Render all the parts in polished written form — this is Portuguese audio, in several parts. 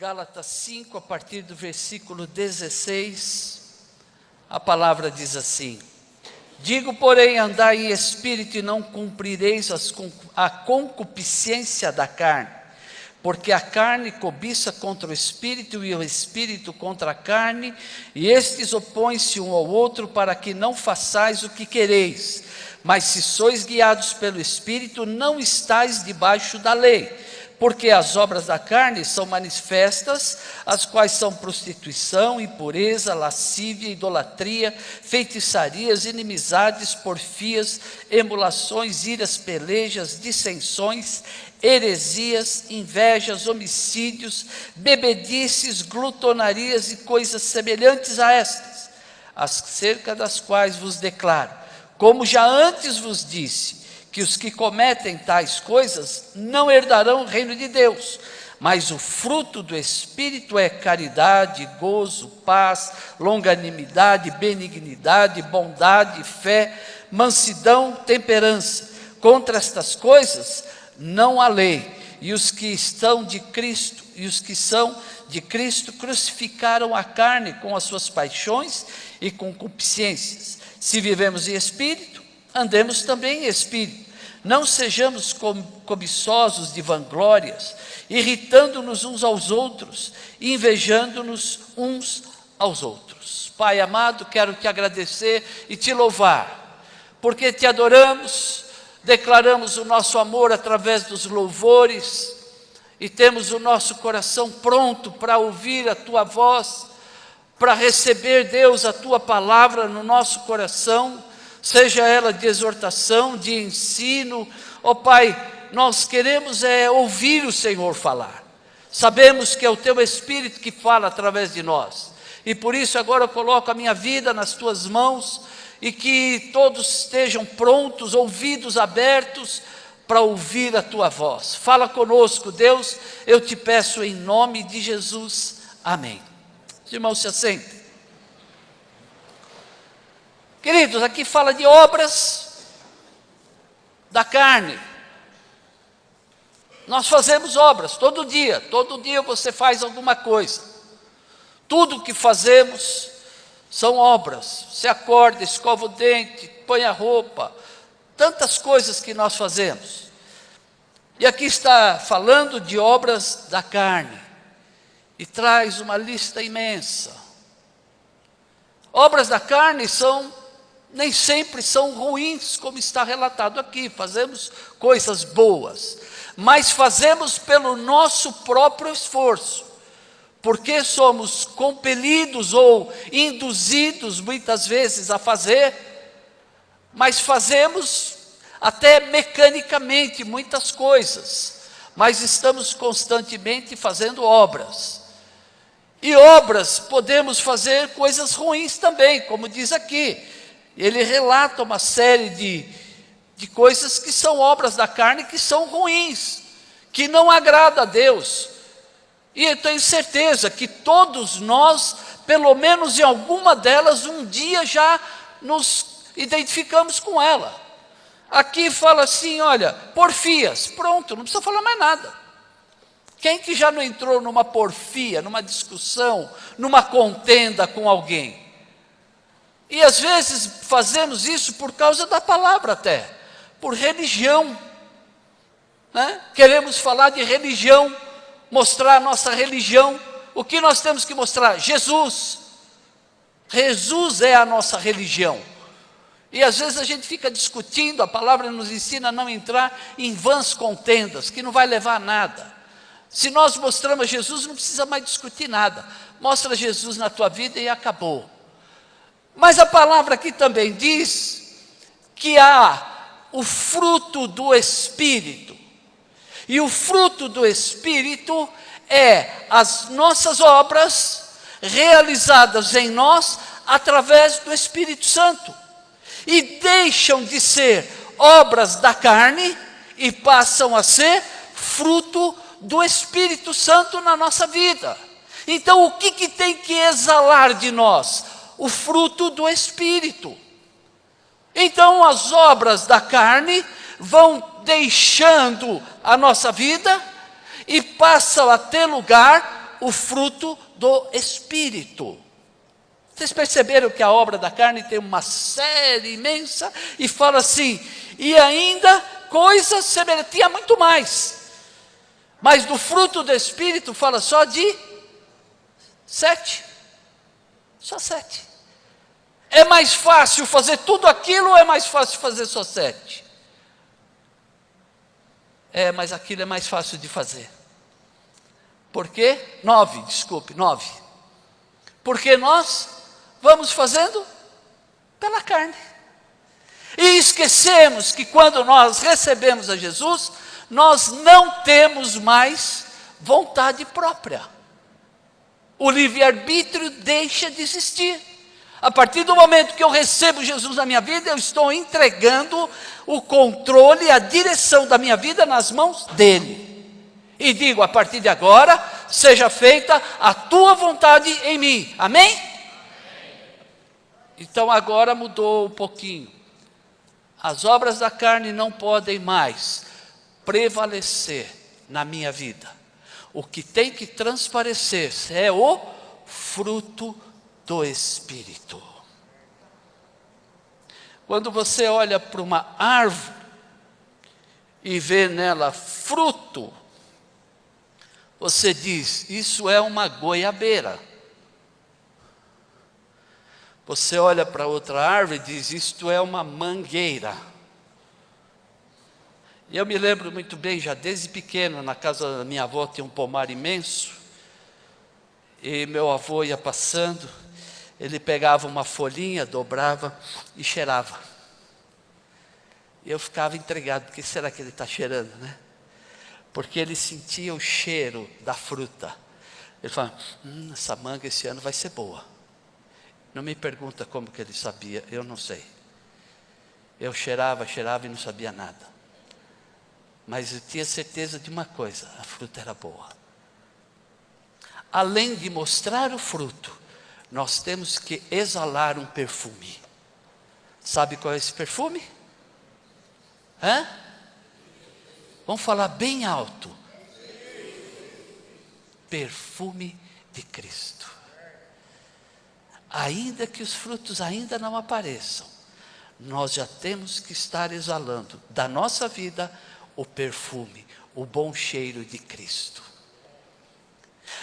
Gálatas 5, a partir do versículo 16, a palavra diz assim: digo, porém, andai em espírito e não cumprireis a concupiscência da carne, porque a carne cobiça contra o espírito e o espírito contra a carne, e estes opõem-se um ao outro para que não façais o que quereis. Mas se sois guiados pelo espírito, não estáis debaixo da lei. Porque as obras da carne são manifestas, as quais são prostituição, impureza, lascívia, idolatria, feitiçarias, inimizades, porfias, emulações, iras, pelejas, dissensões, heresias, invejas, homicídios, bebedices, glutonarias e coisas semelhantes a estas, acerca das quais vos declaro, como já antes vos disse, que os que cometem tais coisas não herdarão o reino de Deus. Mas o fruto do Espírito é caridade, gozo, paz, longanimidade, benignidade, bondade, fé, mansidão, temperança. Contra estas coisas não há lei. E os que estão de Cristo, e os que são de Cristo crucificaram a carne com as suas paixões e concupiscências. Se vivemos em Espírito, andemos também em Espírito. Não sejamos cobiçosos de vanglórias, irritando-nos uns aos outros, invejando-nos uns aos outros. Pai amado, quero te agradecer e te louvar, porque te adoramos, declaramos o nosso amor através dos louvores, e temos o nosso coração pronto para ouvir a tua voz, para receber, Deus, a tua palavra no nosso coração, seja ela de exortação, de ensino. Ó Pai, nós queremos ouvir o Senhor falar. Sabemos que é o teu Espírito que fala através de nós. E por isso agora eu coloco a minha vida nas tuas mãos, e que todos estejam prontos, ouvidos abertos, para ouvir a tua voz. Fala conosco, Deus, eu te peço em nome de Jesus. Amém. Os irmãos se assentem. Queridos, aqui fala de obras da carne. Nós fazemos obras todo dia você faz alguma coisa. Tudo que fazemos são obras. Você acorda, escova o dente, põe a roupa, tantas coisas que nós fazemos. E aqui está falando de obras da carne, e traz uma lista imensa. Obras da carne nem sempre são ruins, como está relatado aqui. Fazemos coisas boas, mas fazemos pelo nosso próprio esforço, porque somos compelidos ou induzidos muitas vezes a fazer, mas fazemos até mecanicamente muitas coisas, mas estamos constantemente fazendo obras. E obras, podemos fazer coisas ruins também, como diz aqui. Ele relata uma série de coisas que são obras da carne, que são ruins, que não agrada a Deus. E eu tenho certeza que todos nós, pelo menos em alguma delas, um dia já nos identificamos com ela. Aqui fala assim, olha, porfias, pronto, não precisa falar mais nada. Quem que já não entrou numa porfia, numa discussão, numa contenda com alguém? E às vezes fazemos isso por causa da palavra até, por religião, né? Queremos falar de religião, mostrar a nossa religião. O que nós temos que mostrar? Jesus. Jesus é a nossa religião. E às vezes a gente fica discutindo, a palavra nos ensina a não entrar em vãs contendas, que não vai levar a nada. Se nós mostramos Jesus, não precisa mais discutir nada. Mostra Jesus na tua vida e acabou. Mas a palavra aqui também diz que há o fruto do Espírito. E o fruto do Espírito é as nossas obras realizadas em nós através do Espírito Santo. E deixam de ser obras da carne e passam a ser fruto do Espírito Santo na nossa vida. Então o que tem que exalar de nós? O fruto do Espírito. Então as obras da carne vão deixando a nossa vida e passam a ter lugar o fruto do Espírito. Vocês perceberam que a obra da carne tem uma série imensa e fala assim, e ainda coisas semelhantes, tinha muito mais. Mas do fruto do Espírito fala só de 7. Só 7. É mais fácil fazer tudo aquilo ou é mais fácil fazer só 7? Mas aquilo é mais fácil de fazer. Por quê? 9. Porque nós vamos fazendo pela carne. E esquecemos que quando nós recebemos a Jesus, nós não temos mais vontade própria. O livre-arbítrio deixa de existir. A partir do momento que eu recebo Jesus na minha vida, eu estou entregando o controle, a direção da minha vida nas mãos dele. E digo, a partir de agora, seja feita a tua vontade em mim. Amém? Então agora mudou um pouquinho. As obras da carne não podem mais prevalecer na minha vida. O que tem que transparecer é o fruto do Espírito. Quando você olha para uma árvore e vê nela fruto, você diz, isso é uma goiabeira. Você olha para outra árvore e diz, isto é uma mangueira. E eu me lembro muito bem, já desde pequeno, na casa da minha avó tinha um pomar imenso, e meu avô ia passando, ele pegava uma folhinha, dobrava e cheirava. E eu ficava intrigado, o que será que ele está cheirando, né? Porque ele sentia o cheiro da fruta. Ele falava, essa manga esse ano vai ser boa. Não me pergunta como que ele sabia, eu não sei. Eu cheirava e não sabia nada. Mas eu tinha certeza de uma coisa, a fruta era boa. Além de mostrar o fruto, nós temos que exalar um perfume. Sabe qual é esse perfume? Vamos falar bem alto. Perfume de Cristo. Ainda que os frutos ainda não apareçam, nós já temos que estar exalando da nossa vida o perfume, o bom cheiro de Cristo.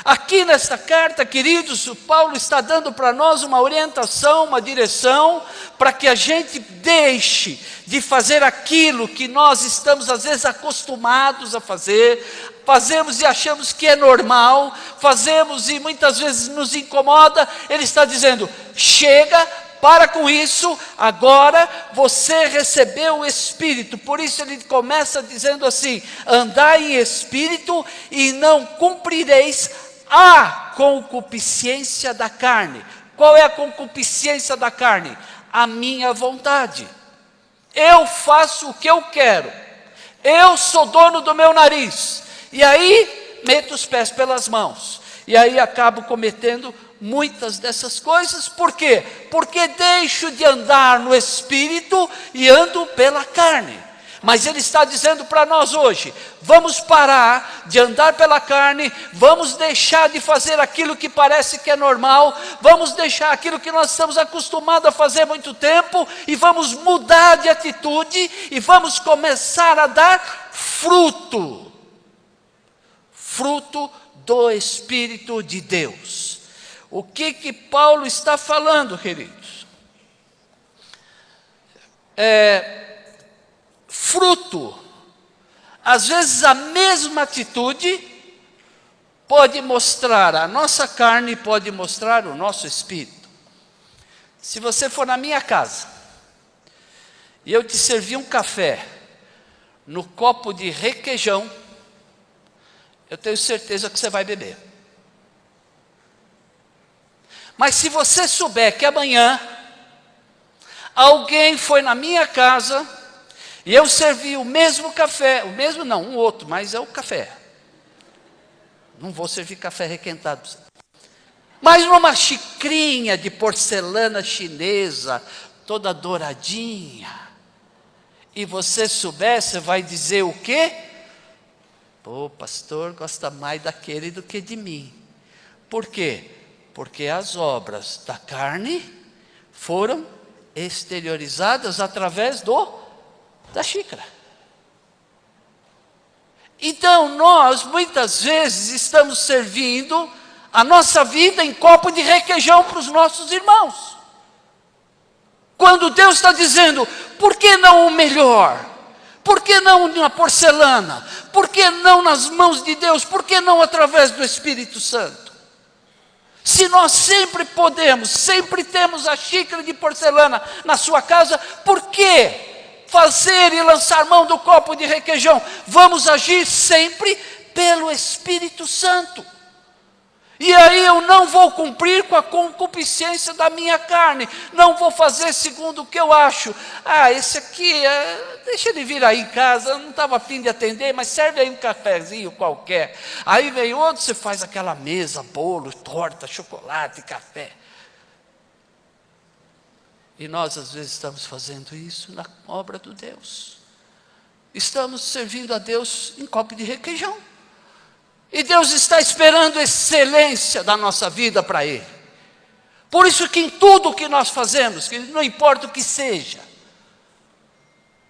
Aqui nesta carta, queridos, o Paulo está dando para nós uma orientação, uma direção, para que a gente deixe de fazer aquilo que nós estamos às vezes acostumados a fazer, fazemos e achamos que é normal, fazemos e muitas vezes nos incomoda. Ele está dizendo, chega, para com isso, agora você recebeu o Espírito. Por isso ele começa dizendo assim, andai em Espírito e não cumprireis a concupiscência da carne. Qual é a concupiscência da carne? A minha vontade. Eu faço o que eu quero. Eu sou dono do meu nariz. E aí, meto os pés pelas mãos. E aí acabo cometendo muitas dessas coisas. Por quê? Porque deixo de andar no Espírito e ando pela carne. Mas ele está dizendo para nós hoje, vamos parar de andar pela carne, vamos deixar de fazer aquilo que parece que é normal, vamos deixar aquilo que nós estamos acostumados a fazer há muito tempo, e vamos mudar de atitude, e vamos começar a dar fruto. Fruto do Espírito de Deus. O que Paulo está falando, queridos? Fruto, às vezes a mesma atitude pode mostrar a nossa carne, pode mostrar o nosso espírito. Se você for na minha casa e eu te servir um café no copo de requeijão, eu tenho certeza que você vai beber. Mas se você souber que amanhã alguém foi na minha casa e eu servi o mesmo café, o mesmo não, um outro, mas é o café. Não vou servir café requentado. Mas numa xicrinha de porcelana chinesa, toda douradinha. E você souber, você vai dizer o quê? Pô, pastor gosta mais daquele do que de mim. Por quê? Porque as obras da carne foram exteriorizadas através da xícara. Então nós muitas vezes estamos servindo a nossa vida em copo de requeijão para os nossos irmãos. Quando Deus está dizendo, por que não o melhor? Por que não na porcelana? Por que não nas mãos de Deus? Por que não através do Espírito Santo? Se nós sempre podemos, sempre temos a xícara de porcelana na sua casa, por que fazer e lançar mão do copo de requeijão? Vamos agir sempre pelo Espírito Santo. E aí eu não vou cumprir com a concupiscência da minha carne. Não vou fazer segundo o que eu acho. Esse aqui, deixa ele vir aí em casa. Eu não estava a fim de atender, mas serve aí um cafezinho qualquer. Aí vem outro, você faz aquela mesa, bolo, torta, chocolate, café. E nós às vezes estamos fazendo isso na obra do Deus. Estamos servindo a Deus em copo de requeijão. E Deus está esperando excelência da nossa vida para Ele. Por isso que em tudo que nós fazemos, que não importa o que seja,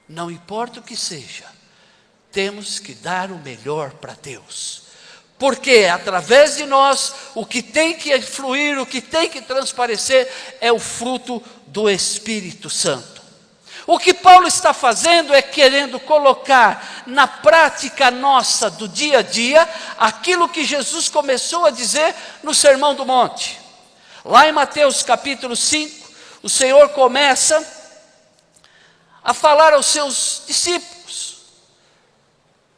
não importa o que seja, temos que dar o melhor para Deus. Porque através de nós, o que tem que fluir, o que tem que transparecer, é o fruto do Espírito Santo. O que Paulo está fazendo é querendo colocar na prática nossa do dia a dia, aquilo que Jesus começou a dizer no Sermão do Monte. Lá em Mateus capítulo 5, o Senhor começa a falar aos seus discípulos.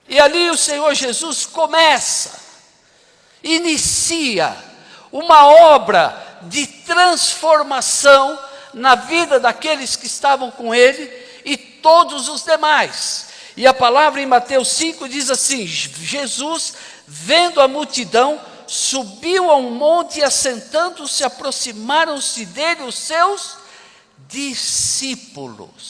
E ali o Senhor Jesus inicia uma obra de transformação na vida daqueles que estavam com ele e todos os demais. E a palavra em Mateus 5 diz assim: Jesus, vendo a multidão, subiu a um monte e assentando-se, aproximaram-se dele os seus discípulos.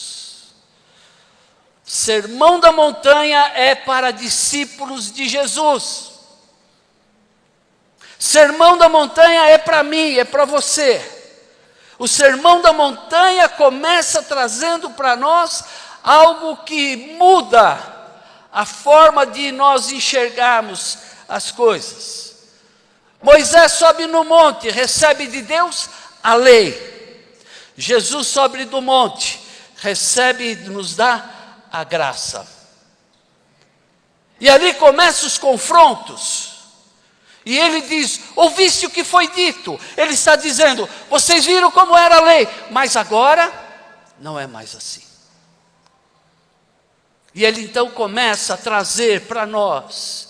Sermão da montanha é para discípulos de Jesus. Sermão da montanha é para mim, é para você. O Sermão da Montanha começa trazendo para nós algo que muda a forma de nós enxergarmos as coisas. Moisés sobe no monte, recebe de Deus a lei. Jesus sobe do monte, recebe e nos dá a graça. E ali começam os confrontos. E ele diz, ouviste o que foi dito? Ele está dizendo, vocês viram como era a lei, mas agora não é mais assim. E ele então começa a trazer para nós,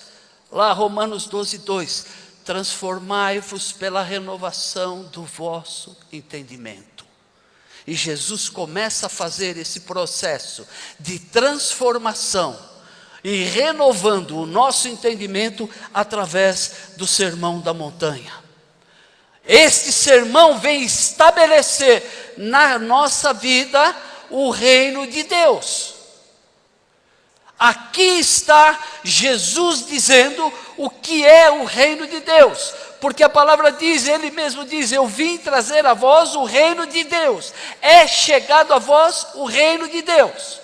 lá Romanos 12:2, transformai-vos pela renovação do vosso entendimento. E Jesus começa a fazer esse processo de transformação, e renovando o nosso entendimento através do Sermão da Montanha. Este sermão vem estabelecer na nossa vida o reino de Deus. Aqui está Jesus dizendo o que é o reino de Deus. Porque a palavra diz, ele mesmo diz, eu vim trazer a vós o reino de Deus. É chegado a vós o reino de Deus.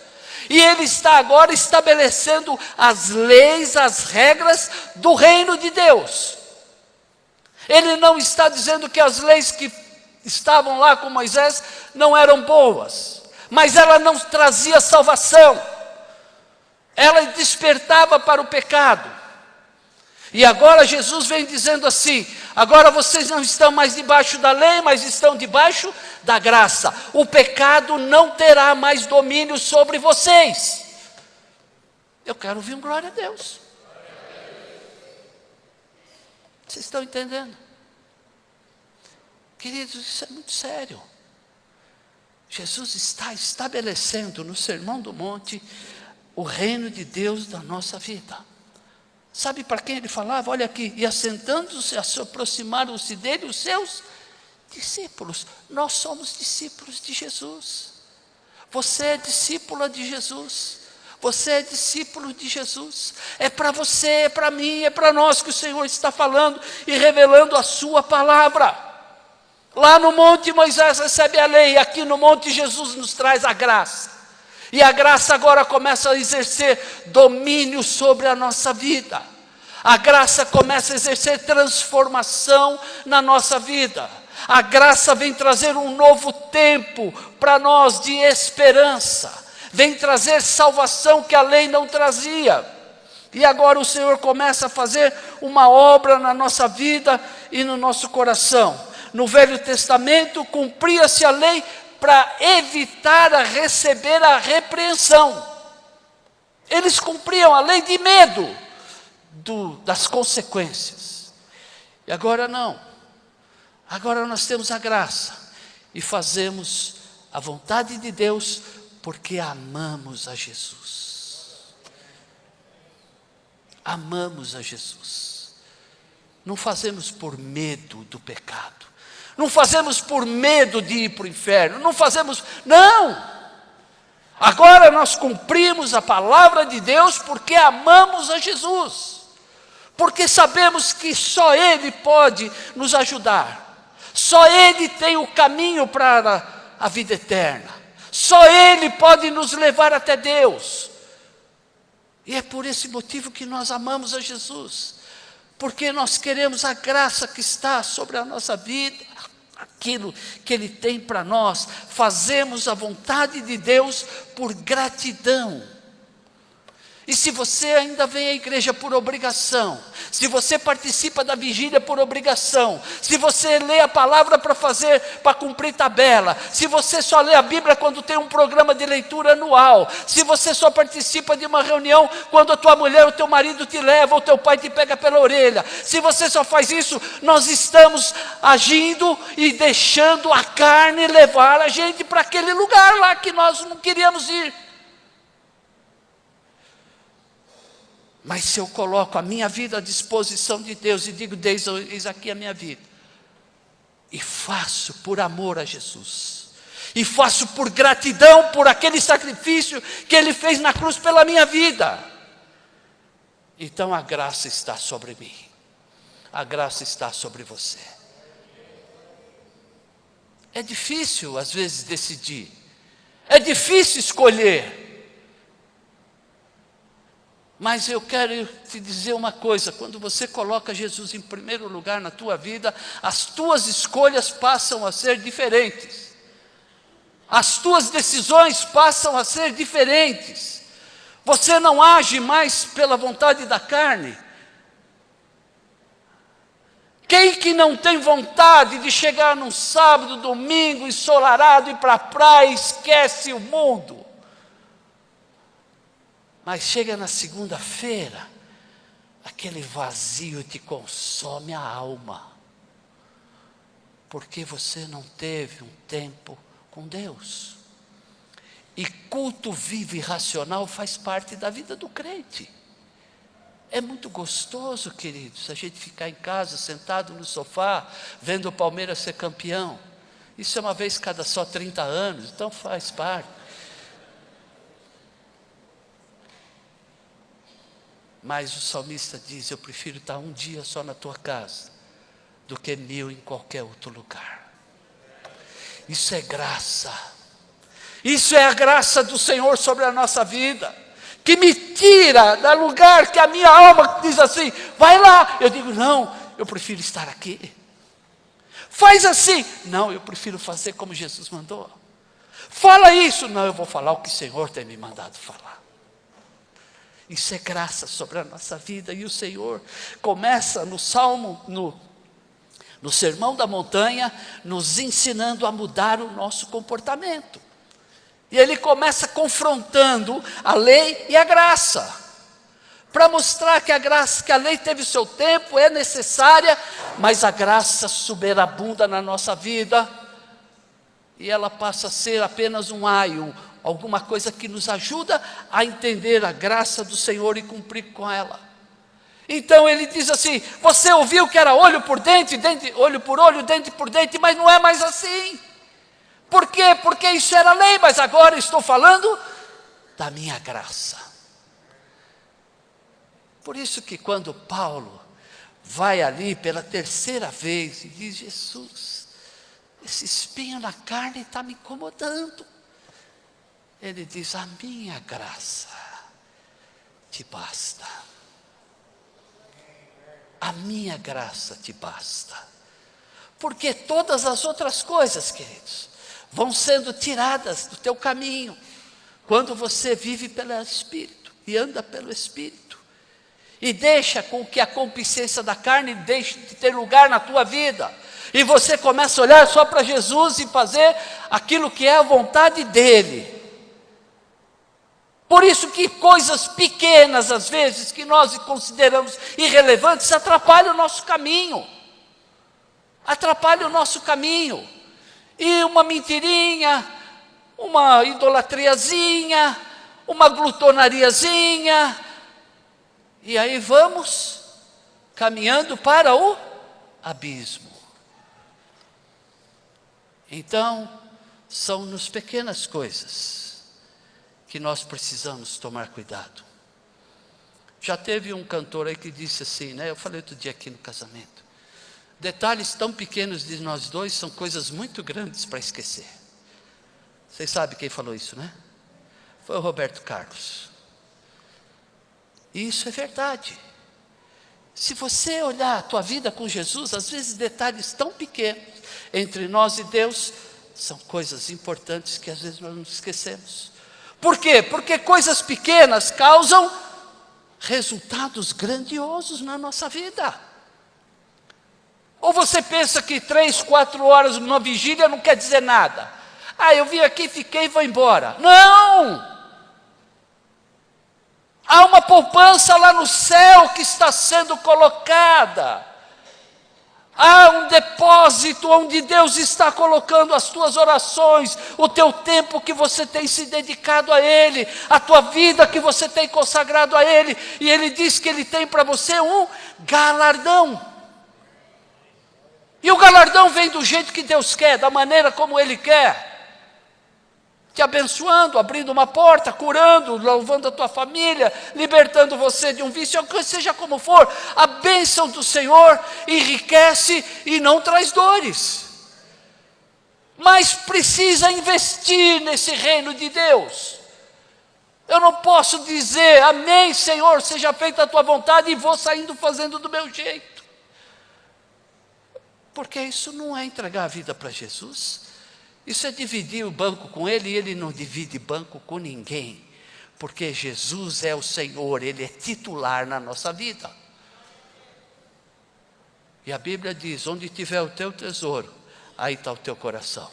E ele está agora estabelecendo as leis, as regras do reino de Deus. Ele não está dizendo que as leis que estavam lá com Moisés não eram boas, mas ela não trazia salvação. Ela despertava para o pecado. E agora Jesus vem dizendo assim, agora vocês não estão mais debaixo da lei, mas estão debaixo da graça. O pecado não terá mais domínio sobre vocês. Eu quero ouvir um glória a Deus. Vocês estão entendendo? Queridos, isso é muito sério. Jesus está estabelecendo no Sermão do Monte o reino de Deus da nossa vida. Sabe para quem ele falava? Olha aqui, e assentando-se, se aproximaram-se dele os seus discípulos. Nós somos discípulos de Jesus. Você é discípula de Jesus. Você é discípulo de Jesus. É para você, é para mim, é para nós que o Senhor está falando e revelando a sua palavra. Lá no monte Moisés recebe a lei, aqui no monte Jesus nos traz a graça. E a graça agora começa a exercer domínio sobre a nossa vida. A graça começa a exercer transformação na nossa vida. A graça vem trazer um novo tempo para nós de esperança. Vem trazer salvação que a lei não trazia. E agora o Senhor começa a fazer uma obra na nossa vida e no nosso coração. No Velho Testamento cumpria-se a lei para evitar a receber a repreensão. Eles cumpriam a lei de medo das consequências. E agora não. Agora nós temos a graça e fazemos a vontade de Deus porque amamos a Jesus. Amamos a Jesus. Não fazemos por medo do pecado. Não fazemos por medo de ir para o inferno. Não fazemos, não. Agora nós cumprimos a palavra de Deus porque amamos a Jesus. Porque sabemos que só Ele pode nos ajudar. Só Ele tem o caminho para a vida eterna. Só Ele pode nos levar até Deus. E é por esse motivo que nós amamos a Jesus. Porque nós queremos a graça que está sobre a nossa vida. Aquilo que Ele tem para nós. Fazemos a vontade de Deus por gratidão. E se você ainda vem à igreja por obrigação, se você participa da vigília por obrigação, se você lê a palavra para cumprir tabela, se você só lê a Bíblia quando tem um programa de leitura anual, se você só participa de uma reunião quando a tua mulher ou teu marido te leva, ou teu pai te pega pela orelha, se você só faz isso, nós estamos agindo e deixando a carne levar a gente para aquele lugar lá que nós não queríamos ir. Mas se eu coloco a minha vida à disposição de Deus e digo, Deus, eis aqui a minha vida, e faço por amor a Jesus, e faço por gratidão por aquele sacrifício que Ele fez na cruz pela minha vida, então a graça está sobre mim, a graça está sobre você. É difícil às vezes decidir, é difícil escolher. Mas eu quero te dizer uma coisa, quando você coloca Jesus em primeiro lugar na tua vida, as tuas escolhas passam a ser diferentes. As tuas decisões passam a ser diferentes. Você não age mais pela vontade da carne. Quem que não tem vontade de chegar num sábado, domingo, ensolarado, ir para a praia, esquece o mundo? Mas chega na segunda-feira, aquele vazio te consome a alma, porque você não teve um tempo com Deus. E culto vivo e racional faz parte da vida do crente. É muito gostoso, queridos, a gente ficar em casa, sentado no sofá, vendo o Palmeiras ser campeão. Isso é uma vez cada só 30 anos, então faz parte. Mas o salmista diz, eu prefiro estar um dia só na tua casa, do que 1000 em qualquer outro lugar. Isso é graça. Isso é a graça do Senhor sobre a nossa vida, que me tira do lugar que a minha alma diz assim, vai lá. Eu digo, não, eu prefiro estar aqui. Faz assim. Não, eu prefiro fazer como Jesus mandou. Fala isso. Não, eu vou falar o que o Senhor tem me mandado falar. Isso é graça sobre a nossa vida. E o Senhor começa no Salmo, no Sermão da Montanha, nos ensinando a mudar o nosso comportamento. E Ele começa confrontando a lei e a graça, para mostrar que a graça, que a lei teve o seu tempo, é necessária, mas a graça superabunda na nossa vida, e ela passa a ser apenas um aio, alguma coisa que nos ajuda a entender a graça do Senhor e cumprir com ela. Então Ele diz assim, você ouviu que era olho por dente, olho por olho, dente por dente, mas não é mais assim. Por quê? Porque isso era lei, mas agora estou falando da minha graça. Por isso que quando Paulo vai ali pela terceira vez e diz: Jesus, esse espinho na carne está me incomodando. Ele diz: a minha graça te basta. A minha graça te basta. Porque todas as outras coisas, queridos, vão sendo tiradas do teu caminho, quando você vive pelo Espírito e anda pelo Espírito, e deixa com que a concupiscência da carne deixe de ter lugar na tua vida, e você começa a olhar só para Jesus e fazer aquilo que é a vontade dEle. Por isso que coisas pequenas, às vezes, que nós consideramos irrelevantes, atrapalham o nosso caminho. Atrapalham o nosso caminho. E uma mentirinha, uma idolatriazinha, uma glutonariazinha, e aí vamos caminhando para o abismo. Então, são nas pequenas coisas que nós precisamos tomar cuidado. Já teve um cantor aí que disse assim, né? Eu falei outro dia aqui no casamento: detalhes tão pequenos de nós dois são coisas muito grandes para esquecer. Vocês sabem quem falou isso, né? Foi o Roberto Carlos. E isso é verdade. Se você olhar a tua vida com Jesus, às vezes detalhes tão pequenos entre nós e Deus são coisas importantes que às vezes nós nos esquecemos. Por quê? Porque coisas pequenas causam resultados grandiosos na nossa vida. Ou você pensa que 3, 4 horas numa vigília não quer dizer nada? Ah, eu vim aqui, fiquei e vou embora. Não! Há uma poupança lá no céu que está sendo colocada. Há um depósito onde Deus está colocando as tuas orações, o teu tempo que você tem se dedicado a Ele, a tua vida que você tem consagrado a Ele, e Ele diz que Ele tem para você um galardão. E o galardão vem do jeito que Deus quer, da maneira como Ele quer. Te abençoando, abrindo uma porta, curando, louvando a tua família, libertando você de um vício, seja como for. A bênção do Senhor enriquece e não traz dores. Mas precisa investir nesse reino de Deus. Eu não posso dizer, amém Senhor, seja feita a tua vontade, e vou saindo fazendo do meu jeito. Porque isso não é entregar a vida para Jesus. Isso é dividir o banco com Ele, e Ele não divide banco com ninguém, porque Jesus é o Senhor, Ele é titular na nossa vida. E a Bíblia diz: onde tiver o teu tesouro, aí está o teu coração.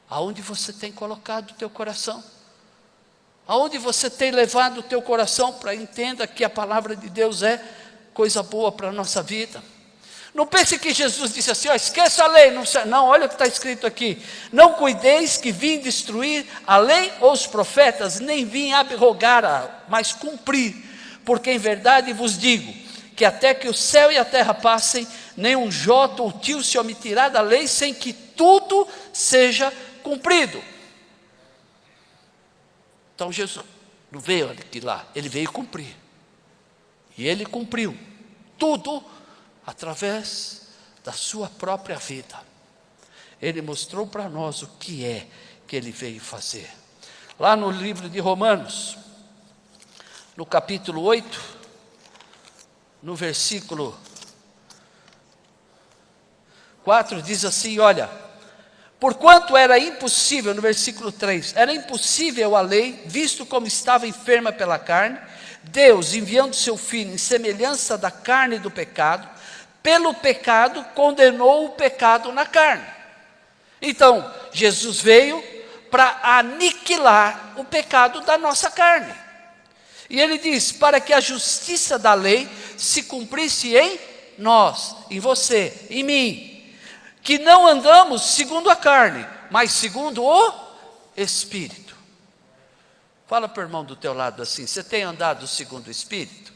Aonde você tem colocado o teu coração? Aonde você tem levado o teu coração para entenda que a palavra de Deus é coisa boa para a nossa vida? Não pense que Jesus disse assim: ó, esqueça a lei. Não, olha o que está escrito aqui: não cuideis que vim destruir a lei ou os profetas, nem vim abrogar, mas cumprir. Porque em verdade vos digo, que até que o céu e a terra passem, nem um jota ou tio se omitirá da lei, sem que tudo seja cumprido. Então Jesus não veio aqui lá, Ele veio cumprir. E Ele cumpriu tudo através da sua própria vida. Ele mostrou para nós o que é que Ele veio fazer. Lá no livro de Romanos, no capítulo 8, no versículo 4, diz assim, olha: porquanto era impossível, no versículo 3, era impossível a lei, visto como estava enferma pela carne, Deus, enviando seu Filho em semelhança da carne do pecado, pelo pecado condenou o pecado na carne. Então, Jesus veio para aniquilar o pecado da nossa carne. E Ele diz, para que a justiça da lei se cumprisse em nós, em você, em mim, que não andamos segundo a carne, mas segundo o Espírito. Fala para o irmão do teu lado assim: você tem andado segundo o Espírito?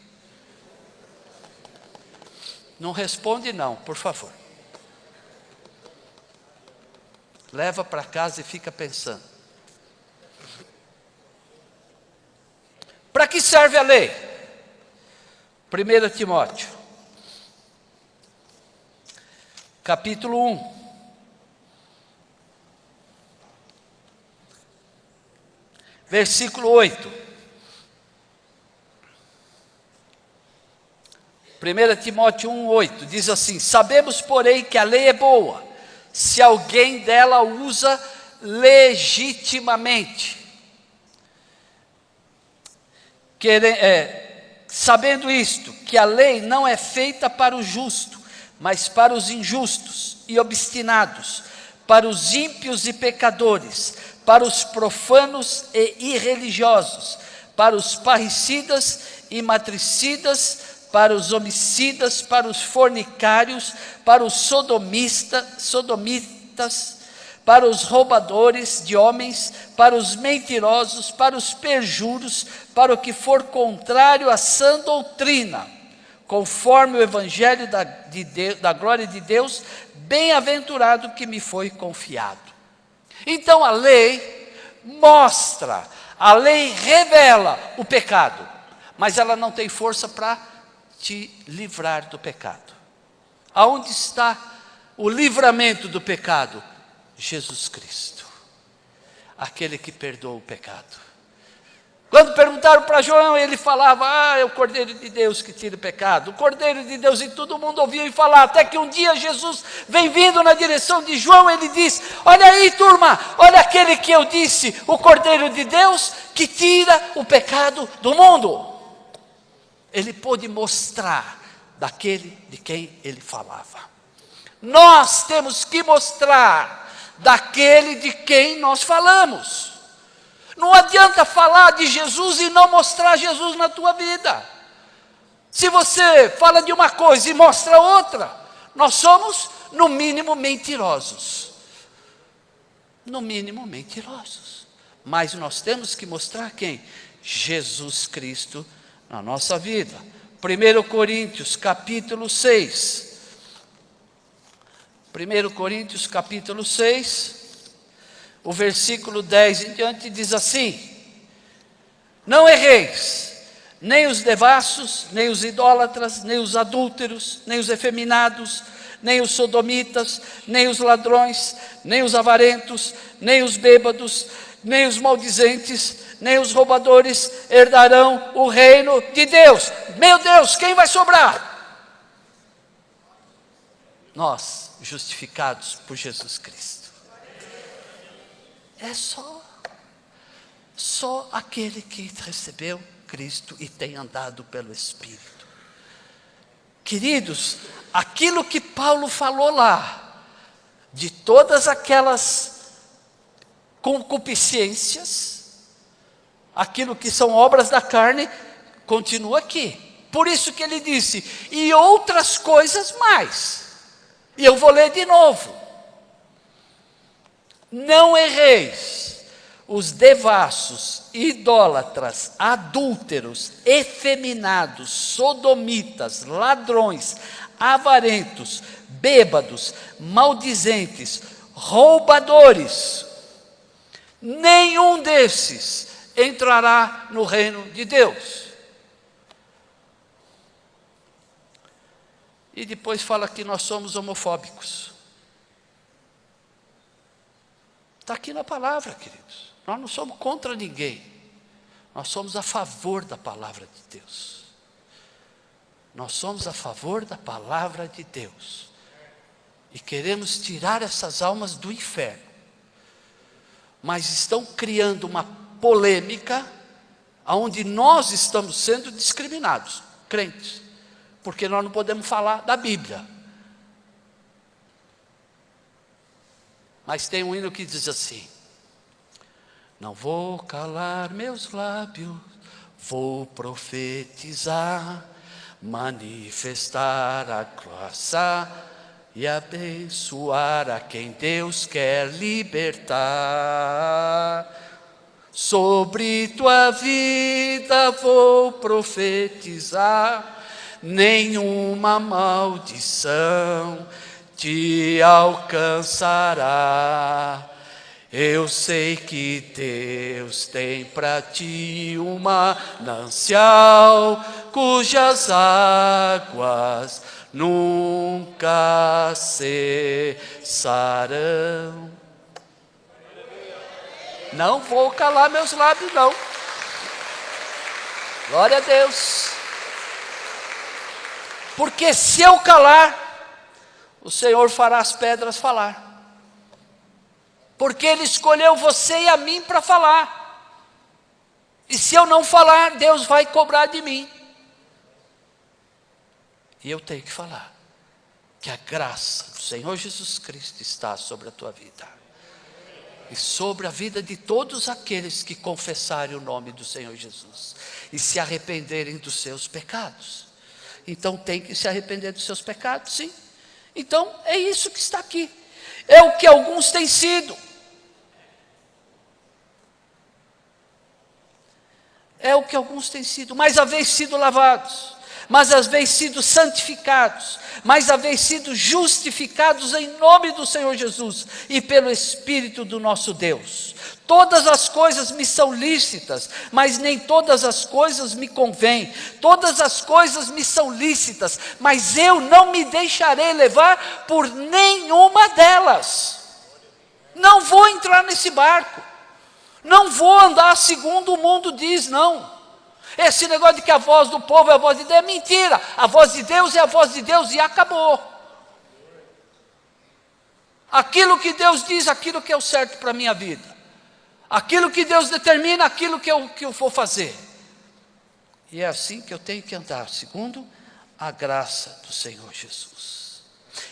Não responde não, por favor. Leva para casa e fica pensando. Para que serve a lei? 1 Timóteo, capítulo 1. Versículo 8. 1 Timóteo 1,8 diz assim: sabemos, porém, que a lei é boa, se alguém dela usa legitimamente. Sabendo isto, que a lei não é feita para o justo, mas para os injustos e obstinados, para os ímpios e pecadores, para os profanos e irreligiosos, para os parricidas e matricidas, para os homicidas, para os fornicários, para os sodomitas, para os roubadores de homens, para os mentirosos, para os perjuros, para o que for contrário à sã doutrina, conforme o evangelho da glória de Deus, bem-aventurado que me foi confiado. Então a lei mostra, a lei revela o pecado, mas ela não tem força para te livrar do pecado. Aonde está o livramento do pecado? Jesus Cristo, aquele que perdoa o pecado. Quando perguntaram para João, ele falava: é o Cordeiro de Deus que tira o pecado, o Cordeiro de Deus, e todo mundo ouvia falar, até que um dia Jesus vem vindo na direção de João, ele diz: olha aí, turma, olha aquele que eu disse, o Cordeiro de Deus que tira o pecado do mundo. Ele pôde mostrar daquele de quem ele falava. Nós temos que mostrar daquele de quem nós falamos. Não adianta falar de Jesus e não mostrar Jesus na tua vida. Se você fala de uma coisa e mostra outra, nós somos, no mínimo, mentirosos. No mínimo, mentirosos. Mas nós temos que mostrar quem? Jesus Cristo na nossa vida. 1 Coríntios, capítulo 6. 1 Coríntios, capítulo 6, o versículo 10 em diante diz assim: não erreis, nem os devassos, nem os idólatras, nem os adúlteros, nem os efeminados, nem os sodomitas, nem os ladrões, nem os avarentos, nem os bêbados, nem os maldizentes, nem os roubadores herdarão o reino de Deus. Meu Deus, quem vai sobrar? Nós, justificados por Jesus Cristo. É só aquele que recebeu Cristo e tem andado pelo Espírito. Queridos, aquilo que Paulo falou lá, de todas aquelas concupiscências, aquilo que são obras da carne, continua aqui. Por isso que ele disse: e outras coisas mais. E eu vou ler de novo. Não erreis, os devassos, idólatras, adúlteros, efeminados, sodomitas, ladrões, avarentos, bêbados, maldizentes, roubadores, nenhum desses entrará no reino de Deus. E depois fala que nós somos homofóbicos. Está aqui na palavra, queridos. Nós não somos contra ninguém. Nós somos a favor da palavra de Deus. Nós somos a favor da palavra de Deus. E queremos tirar essas almas do inferno. Mas estão criando uma polêmica onde nós estamos sendo discriminados, crentes. Porque nós não podemos falar da Bíblia. Mas tem um hino que diz assim: não vou calar meus lábios, vou profetizar, manifestar a graça e abençoar a quem Deus quer libertar. Sobre tua vida vou profetizar, nenhuma maldição te alcançará. Eu sei que Deus tem para ti um manancial, cujas águas nunca cessarão. Não vou calar meus lábios, não. Glória a Deus. Porque se eu calar, o Senhor fará as pedras falar. Porque Ele escolheu você e a mim para falar. E se eu não falar, Deus vai cobrar de mim. E eu tenho que falar que a graça do Senhor Jesus Cristo está sobre a tua vida. E sobre a vida de todos aqueles que confessarem o nome do Senhor Jesus. E se arrependerem dos seus pecados. Então tem que se arrepender dos seus pecados, sim. Então é isso que está aqui. É o que alguns têm sido. É o que alguns têm sido. Mas haveis sido lavados. Mas haveis sido santificados. Mas haveis sido justificados em nome do Senhor Jesus. E pelo Espírito do nosso Deus. Todas as coisas me são lícitas, mas nem todas as coisas me convêm. Todas as coisas me são lícitas, mas eu não me deixarei levar por nenhuma delas. Não vou entrar nesse barco. Não vou andar segundo o mundo diz, não. Esse negócio de que a voz do povo é a voz de Deus é mentira. A voz de Deus é a voz de Deus e acabou. Aquilo que Deus diz, aquilo que é o certo para a minha vida. Aquilo que Deus determina, aquilo que eu vou fazer. E é assim que eu tenho que andar, segundo a graça do Senhor Jesus.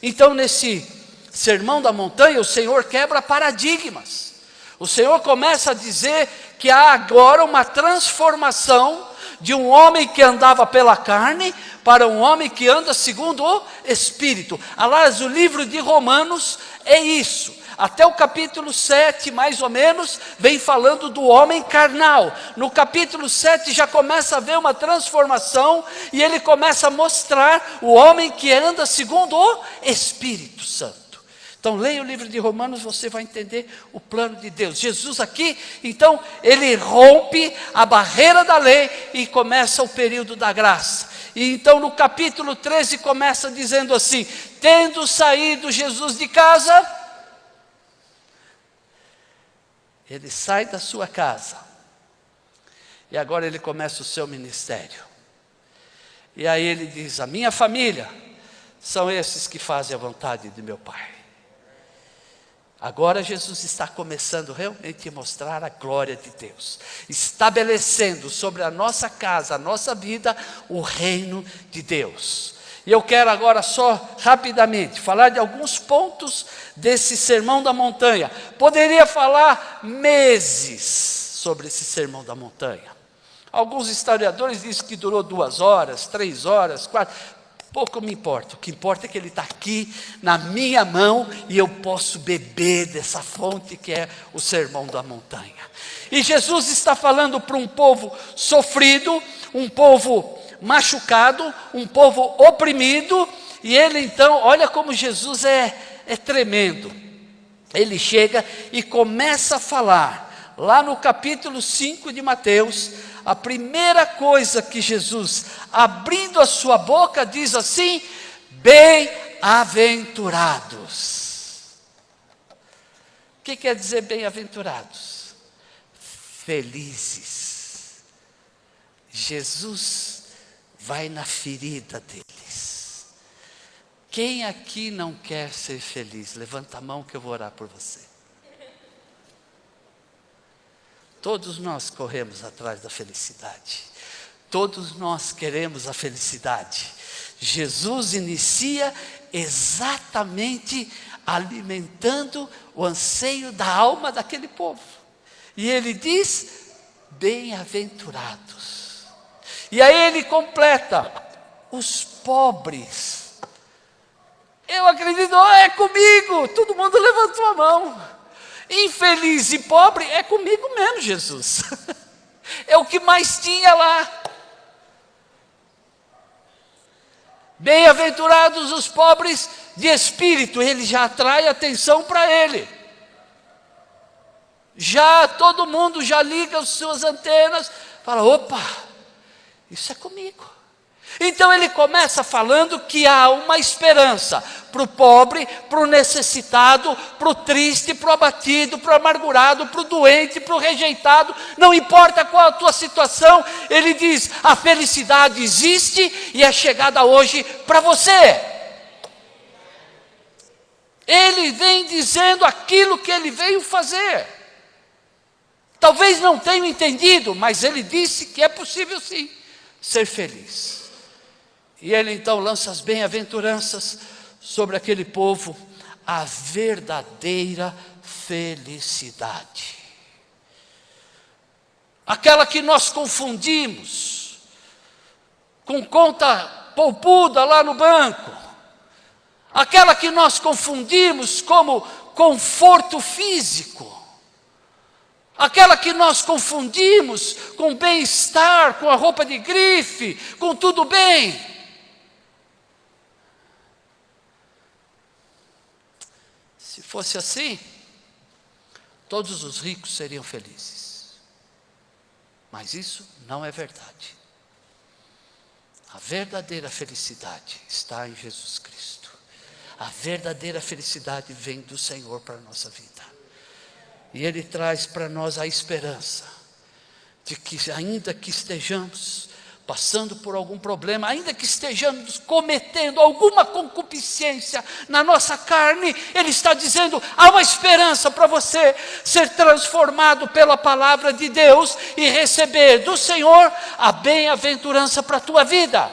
Então, nesse sermão da montanha, o Senhor quebra paradigmas. O Senhor começa a dizer que há agora uma transformação de um homem que andava pela carne para um homem que anda segundo o Espírito. Aliás, o livro de Romanos é isso. Até o capítulo 7, mais ou menos, vem falando do homem carnal. No capítulo 7 já começa a haver uma transformação e ele começa a mostrar o homem que anda segundo o Espírito Santo. Então leia o livro de Romanos, você vai entender o plano de Deus. Jesus aqui, então, ele rompe a barreira da lei e começa o período da graça. E então no capítulo 13 começa dizendo assim: tendo saído Jesus de casa, ele sai da sua casa. E agora ele começa o seu ministério. E aí ele diz: a minha família são esses que fazem a vontade de meu Pai. Agora Jesus está começando realmente a mostrar a glória de Deus, estabelecendo sobre a nossa casa, a nossa vida, o reino de Deus. E eu quero agora só rapidamente falar de alguns pontos desse sermão da montanha. Poderia falar meses sobre esse sermão da montanha. Alguns historiadores dizem que durou 2 horas, 3 horas, 4. Pouco me importa, o que importa é que ele está aqui na minha mão e eu posso beber dessa fonte que é o sermão da montanha. E Jesus está falando para um povo sofrido, um povo machucado, um povo oprimido, e ele então, olha como Jesus é tremendo. Ele chega e começa a falar, lá no capítulo 5 de Mateus, a primeira coisa que Jesus, abrindo a sua boca, diz assim: bem-aventurados. O que quer dizer bem-aventurados? Felizes. Jesus vai na ferida deles. Quem aqui não quer ser feliz? Levanta a mão que eu vou orar por você. Todos nós corremos atrás da felicidade. Todos nós queremos a felicidade. Jesus inicia exatamente alimentando o anseio da alma daquele povo. E ele diz: bem-aventurados. E aí ele completa: os pobres. Eu acredito, é comigo. Todo mundo levantou a mão. Infeliz e pobre é comigo mesmo, Jesus. É o que mais tinha lá. Bem-aventurados os pobres de espírito. Ele já atrai atenção para ele. Já todo mundo já liga as suas antenas, fala, opa, isso é comigo. Então ele começa falando que há uma esperança para o pobre, para o necessitado, para o triste, para o abatido, para o amargurado, para o doente, para o rejeitado, não importa qual a tua situação, ele diz, a felicidade existe e é chegada hoje para você. Ele vem dizendo aquilo que ele veio fazer. Talvez não tenham entendido, mas ele disse que é possível sim ser feliz. E ele então lança as bem-aventuranças sobre aquele povo, a verdadeira felicidade. Aquela que nós confundimos com conta poupuda lá no banco, aquela que nós confundimos como conforto físico, aquela que nós confundimos com bem-estar, com a roupa de grife, com tudo bem. Se fosse assim, todos os ricos seriam felizes. Mas isso não é verdade. A verdadeira felicidade está em Jesus Cristo. A verdadeira felicidade vem do Senhor para a nossa vida. E Ele traz para nós a esperança de que ainda que estejamos passando por algum problema, ainda que estejamos cometendo alguma concupiscência na nossa carne, Ele está dizendo, há uma esperança para você ser transformado pela palavra de Deus e receber do Senhor a bem-aventurança para a tua vida.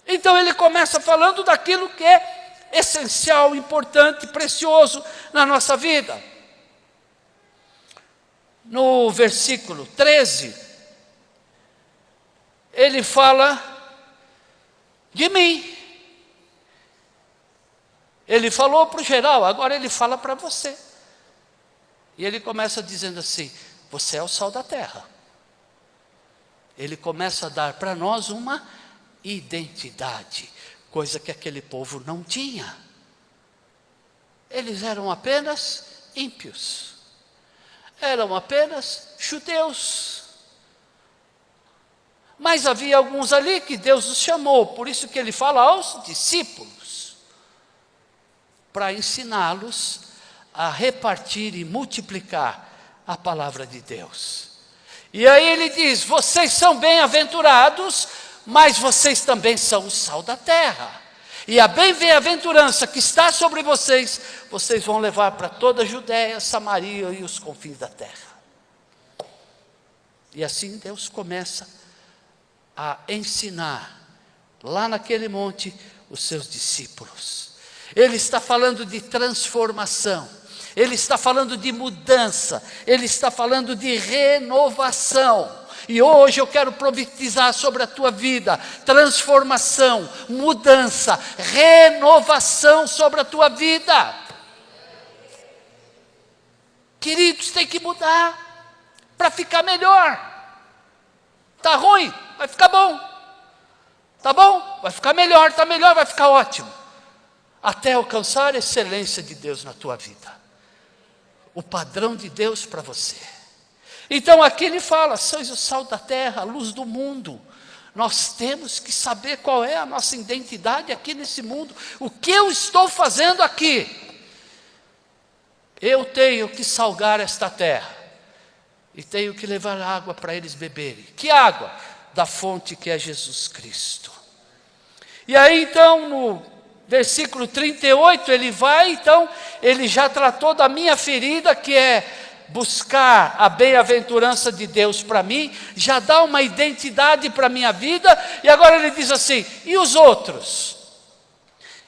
Então ele começa falando daquilo que é essencial, importante, precioso na nossa vida. No versículo 13, ele fala de mim. Ele falou para o geral, agora ele fala para você. E ele começa dizendo assim, você é o sal da terra. Ele começa a dar para nós uma identidade, coisa que aquele povo não tinha. Eles eram apenas ímpios, eram apenas judeus. Mas havia alguns ali que Deus os chamou, por isso que ele fala aos discípulos, para ensiná-los a repartir e multiplicar a palavra de Deus. E aí ele diz, vocês são bem-aventurados, mas vocês também são o sal da terra. E a bem-aventurança que está sobre vocês, vocês vão levar para toda a Judéia, Samaria e os confins da terra. E assim Deus começa a ensinar, lá naquele monte, os seus discípulos. Ele está falando de transformação, ele está falando de mudança, ele está falando de renovação. E hoje eu quero profetizar sobre a tua vida, transformação, mudança, renovação sobre a tua vida. Queridos, tem que mudar, para ficar melhor. Está ruim? Vai ficar bom. Está bom? Vai ficar melhor, está melhor, vai ficar ótimo. Até alcançar a excelência de Deus na tua vida. O padrão de Deus para você. Então aqui ele fala, sois o sal da terra, a luz do mundo. Nós temos que saber qual é a nossa identidade aqui nesse mundo. O que eu estou fazendo aqui? Eu tenho que salgar esta terra. E tenho que levar água para eles beberem. Que água? Da fonte que é Jesus Cristo. E aí então no versículo 38 ele já tratou da minha ferida, que é buscar a bem-aventurança de Deus para mim, já dá uma identidade para a minha vida, e agora ele diz assim, e os outros?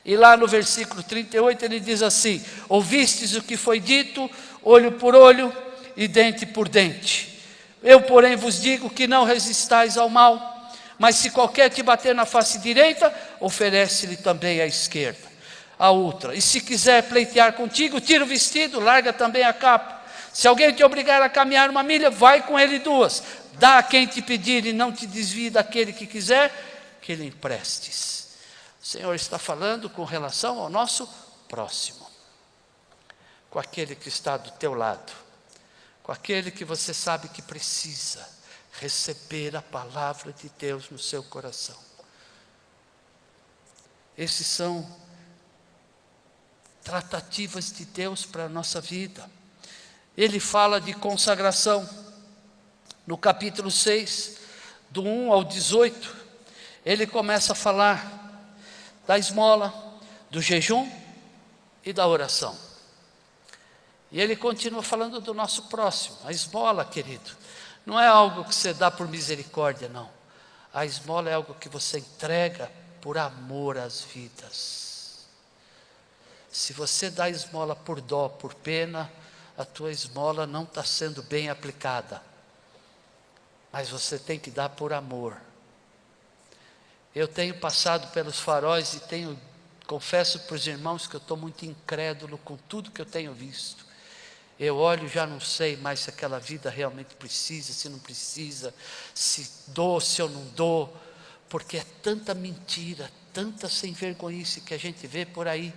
E lá no versículo 38 ele diz assim, ouvistes o que foi dito, olho por olho e dente por dente. Eu, porém, vos digo que não resistais ao mal, mas se qualquer te bater na face direita, oferece-lhe também a esquerda, a outra. E se quiser pleitear contigo, tira o vestido, larga também a capa. Se alguém te obrigar a caminhar uma milha, vai com ele 2. Dá a quem te pedir e não te desvie daquele que quiser, que lhe emprestes. O Senhor está falando com relação ao nosso próximo. com aquele que está do teu lado, com aquele que você sabe que precisa receber a palavra de Deus no seu coração. Esses são tratativas de Deus para a nossa vida. Ele fala de consagração no capítulo 6, do 1 ao 18, ele começa a falar da esmola, do jejum e da oração. E ele continua falando do nosso próximo. A esmola, querido, não é algo que você dá por misericórdia, não. A esmola é algo que você entrega por amor às vidas. Se você dá esmola por dó, por pena, a tua esmola não está sendo bem aplicada. Mas você tem que dar por amor. Eu tenho passado pelos faróis e confesso para os irmãos que eu estou muito incrédulo com tudo que eu tenho visto. Eu olho e já não sei mais se aquela vida realmente precisa, se não precisa, se dou, se eu não dou, porque é tanta mentira, tanta sem vergonhice que a gente vê por aí.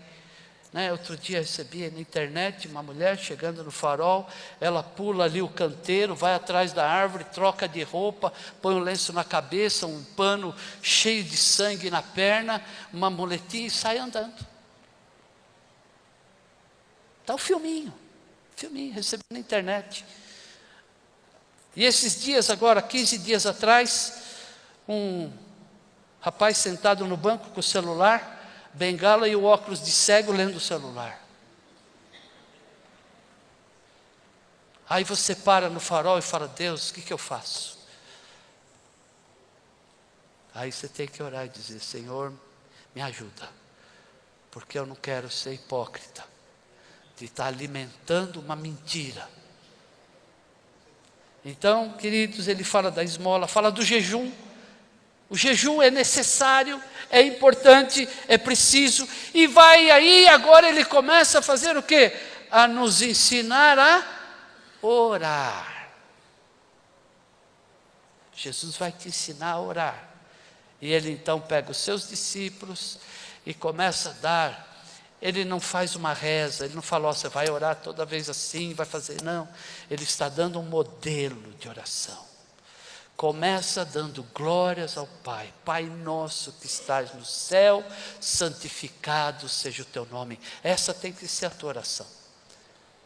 Outro dia recebi na internet uma mulher chegando no farol, ela pula ali o canteiro, vai atrás da árvore, troca de roupa, põe um lenço na cabeça, um pano cheio de sangue na perna, uma muletinha e sai andando. Está o filminho, recebi na internet. E esses dias agora, 15 dias atrás, um rapaz sentado no banco com o celular, bengala e o óculos de cego lendo o celular. Aí você para no farol e fala: Deus, o que eu faço? Aí você tem que orar e dizer: Senhor, me ajuda, porque eu não quero ser hipócrita, de estar alimentando uma mentira. Então, queridos, ele fala da esmola, fala do jejum. O jejum é necessário, é importante, é preciso. E vai aí, agora ele começa a fazer o quê? A nos ensinar a orar. Jesus vai te ensinar a orar. E ele então pega os seus discípulos e começa a dar. Ele não faz uma reza, ele não fala: você vai orar toda vez assim, vai fazer. Não, ele está dando um modelo de oração. Começa dando glórias ao Pai. Pai nosso que estás no céu, santificado seja o teu nome. Essa tem que ser a tua oração.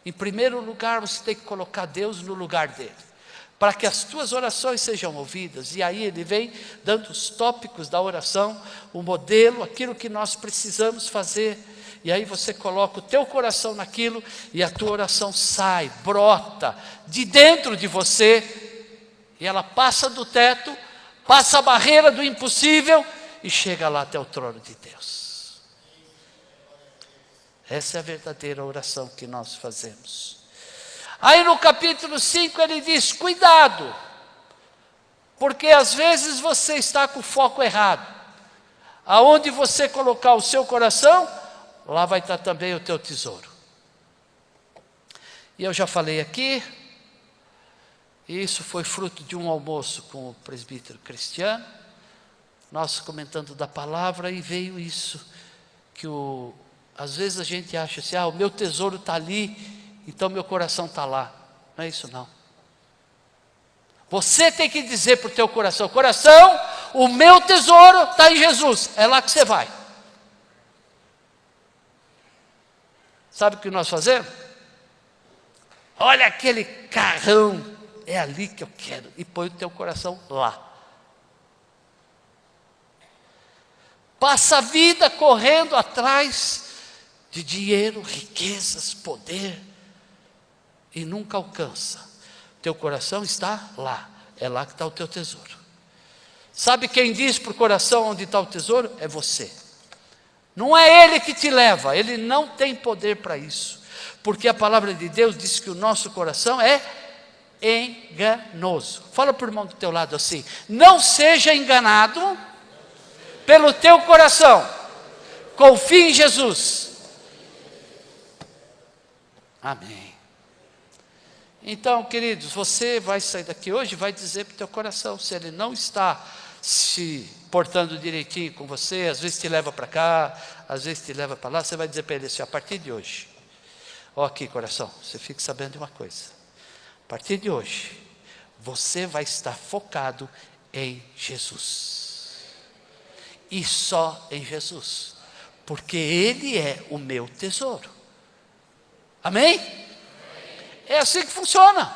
Em primeiro lugar, você tem que colocar Deus no lugar dele, para que as tuas orações sejam ouvidas. E aí ele vem dando os tópicos da oração, o modelo, aquilo que nós precisamos fazer. E aí você coloca o teu coração naquilo e a tua oração sai, brota de dentro de você. E ela passa do teto, passa a barreira do impossível e chega lá até o trono de Deus. Essa é a verdadeira oração que nós fazemos. Aí no capítulo 5 ele diz: cuidado, porque às vezes você está com o foco errado. Aonde você colocar o seu coração, lá vai estar também o teu tesouro. E eu já falei aqui, e isso foi fruto de um almoço com o presbítero Cristiano, nós comentando da palavra, e veio isso, que às vezes a gente acha assim: o meu tesouro está ali, então meu coração está lá. Não é isso não. Você tem que dizer para o teu coração: coração, o meu tesouro está em Jesus, é lá que você vai. Sabe o que nós fazemos? Olha aquele carrão, é ali que eu quero, e põe o teu coração lá. Passa a vida correndo atrás de dinheiro, riquezas, poder, e nunca alcança. Teu coração está lá, é lá que está o teu tesouro. Sabe quem diz para o coração onde está o tesouro? É você. Não é ele que te leva, ele não tem poder para isso, porque a palavra de Deus diz que o nosso coração é enganoso. Fala para o irmão do teu lado assim: não seja enganado pelo teu coração, confie em Jesus. Amém. Então, queridos, você vai sair daqui hoje e vai dizer para o teu coração, se ele não está se portando direitinho com você, às vezes te leva para cá, às vezes te leva para lá, você vai dizer para ele assim: a partir de hoje, Ó aqui, coração, você fique sabendo de uma coisa. A partir de hoje, você vai estar focado em Jesus. E só em Jesus. Porque Ele é o meu tesouro. Amém? É assim que funciona.